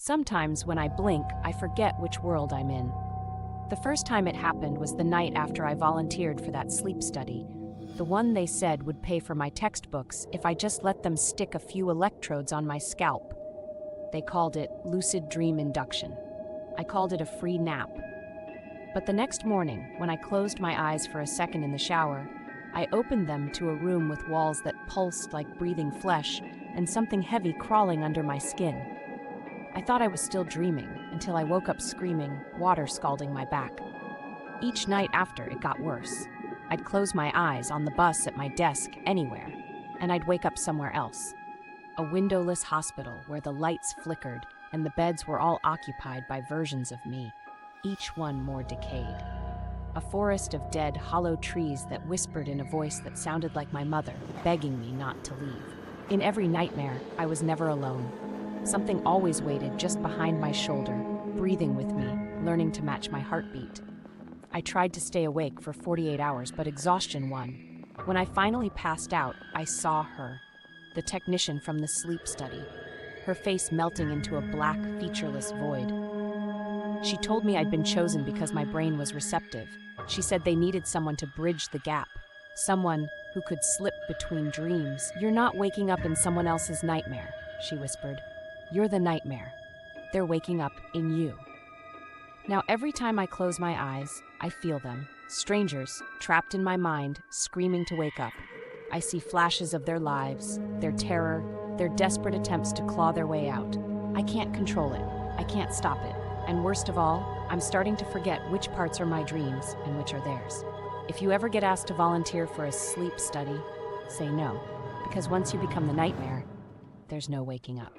Sometimes when I blink, I forget which world I'm in. The first time it happened was the night after I volunteered for that sleep study, the one they said would pay for my textbooks if I just let them stick a few electrodes on my scalp. They called it lucid dream induction. I called it a free nap. But the next morning, when I closed my eyes for a second in the shower, I opened them to a room with walls that pulsed like breathing flesh and something heavy crawling under my skin. I thought I was still dreaming until I woke up screaming, water scalding my back. Each night after, it got worse. I'd close my eyes on the bus, at my desk, anywhere, and I'd wake up somewhere else. A windowless hospital where the lights flickered and the beds were all occupied by versions of me, each one more decayed. A forest of dead, hollow trees that whispered in a voice that sounded like my mother, begging me not to leave. In every nightmare, I was never alone. Something always waited just behind my shoulder, breathing with me, learning to match my heartbeat. I tried to stay awake for 48 hours, but exhaustion won. When I finally passed out, I saw her, the technician from the sleep study, her face melting into a black, featureless void. She told me I'd been chosen because my brain was receptive. She said they needed someone to bridge the gap, someone who could slip between dreams. "You're not waking up in someone else's nightmare," she whispered. "You're the nightmare. They're waking up in you." Now every time I close my eyes, I feel them. Strangers, trapped in my mind, screaming to wake up. I see flashes of their lives, their terror, their desperate attempts to claw their way out. I can't control it. I can't stop it. And worst of all, I'm starting to forget which parts are my dreams and which are theirs. If you ever get asked to volunteer for a sleep study, say no, because once you become the nightmare, there's no waking up.